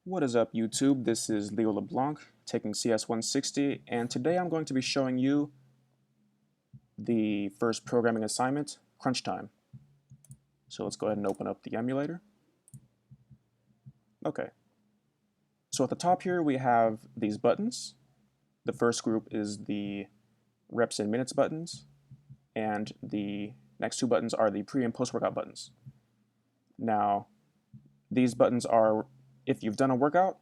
What is up, YouTube? This is Leo LeBlanc taking CS 160, and today I'm going to be showing you the first programming assignment, crunch time. So let's go ahead and open up the emulator. Okay. So at the top here we have these buttons. The first group is the reps and minutes buttons, and the next two buttons are the pre and post workout buttons. Now, these buttons are if you've done a workout,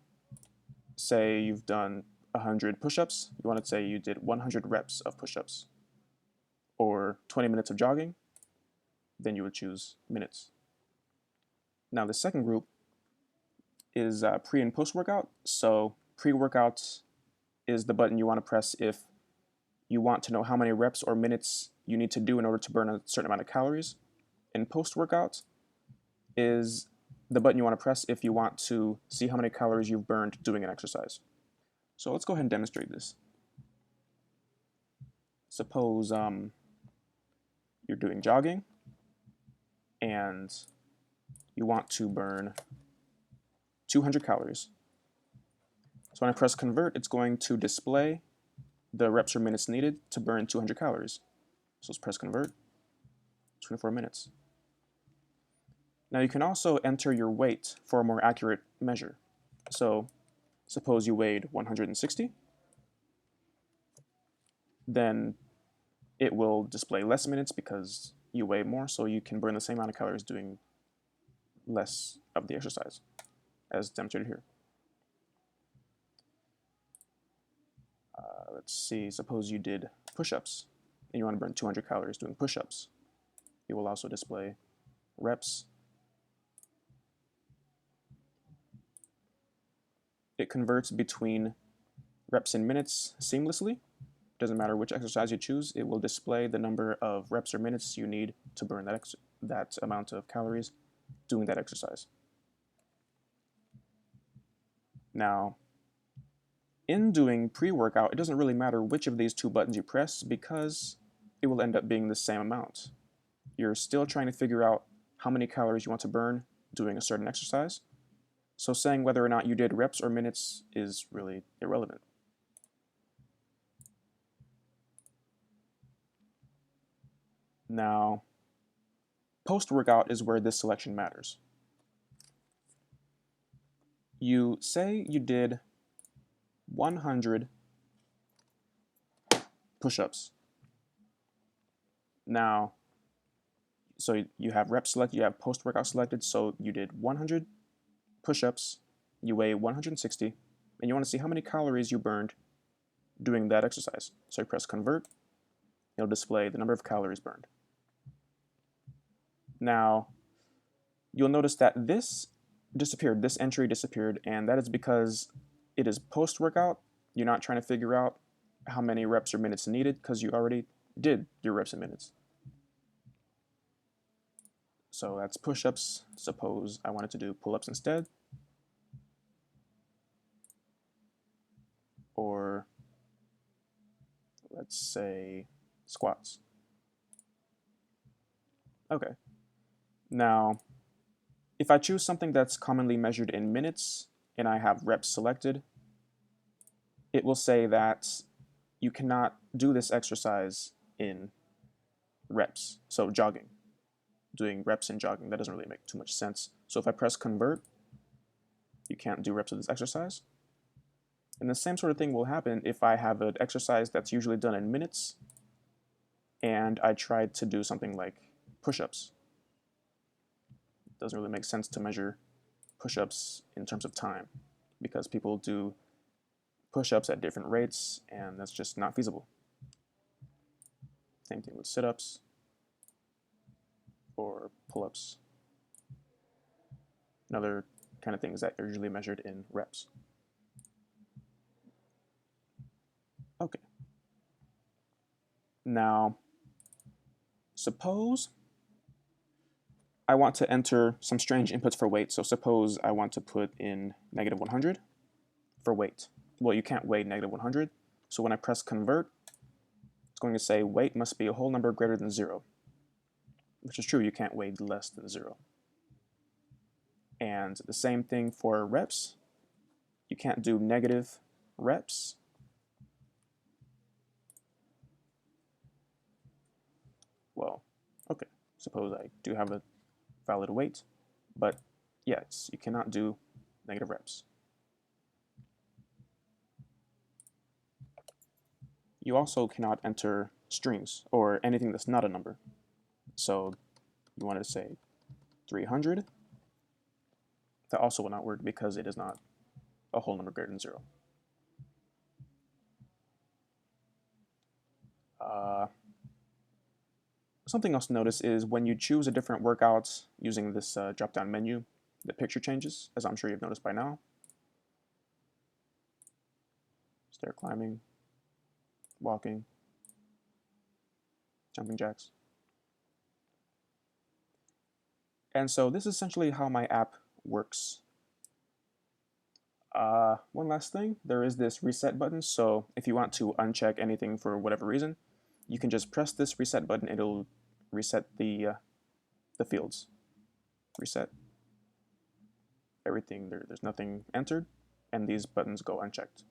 say you've done 100 push-ups, you want to say you did 100 reps of push-ups, or 20 minutes of jogging, then you would choose minutes. Now the second group is pre and post workout. So pre-workout is the button you want to press if you want to know how many reps or minutes you need to do in order to burn a certain amount of calories. And post-workout is the button you want to press if you want to see how many calories you've burned doing an exercise. So let's go ahead and demonstrate this. Suppose you're doing jogging and you want to burn 200 calories. So when I press convert, it's going to display the reps or minutes needed to burn 200 calories. So let's press convert, 24 minutes. Now you can also enter your weight for a more accurate measure. So suppose you weighed 160, then it will display less minutes because you weigh more, so you can burn the same amount of calories doing less of the exercise, as demonstrated here. Let's see, suppose you did push-ups, and you want to burn 200 calories doing push-ups. It will also display reps. It converts between reps and minutes seamlessly. Doesn't matter which exercise you choose, it will display the number of reps or minutes you need to burn that amount of calories doing that exercise. Now, in doing pre-workout, it doesn't really matter which of these two buttons you press because it will end up being the same amount. You're still trying to figure out how many calories you want to burn doing a certain exercise, so saying whether or not you did reps or minutes is really irrelevant. Now, post-workout is where this selection matters. You say you did 100 push-ups. Now, so you have reps selected, you have post-workout selected, so you did 100 push-ups, you weigh 160, and you want to see how many calories you burned doing that exercise. So you press convert, it'll display the number of calories burned. Now, you'll notice that this disappeared, this entry disappeared, and that is because it is post-workout. You're not trying to figure out how many reps or minutes needed because you already did your reps and minutes. So that's push-ups. Suppose I wanted to do pull-ups instead. Or let's say squats. Okay. Now, if I choose something that's commonly measured in minutes and I have reps selected, it will say that you cannot do this exercise in reps. So jogging, doing reps and jogging, that doesn't really make too much sense. So if I press convert, you can't do reps of this exercise. And the same sort of thing will happen if I have an exercise that's usually done in minutes and I tried to do something like push-ups. It doesn't really make sense to measure push-ups in terms of time because people do push-ups at different rates and that's just not feasible. Same thing with sit-ups or pull-ups and other kind of things that are usually measured in reps. Okay. Now, suppose I want to enter some strange inputs for weight. So suppose I want to put in negative 100 for weight. Well, you can't weigh negative 100. So when I press convert, it's going to say weight must be a whole number greater than 0, which is true. You can't weigh less than 0. And the same thing for reps. You can't do negative reps. Well, okay, suppose I do have a valid weight, but yes, you cannot do negative reps. You also cannot enter strings or anything that's not a number. So you want to say 300. That also will not work because it is not a whole number greater than 0. Something else to notice is when you choose a different workout using this drop-down menu, the picture changes, as I'm sure you've noticed by now. Stair climbing, walking, jumping jacks. And so this is essentially how my app works. One last thing, there is this reset button, so if you want to uncheck anything for whatever reason, you can just press this reset button, it'll reset the fields. Reset. Everything, there's nothing entered, and these buttons go unchecked.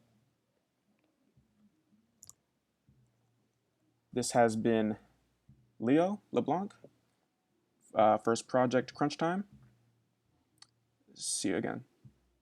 This has been Leo LeBlanc, first project Crunch Time. See you again.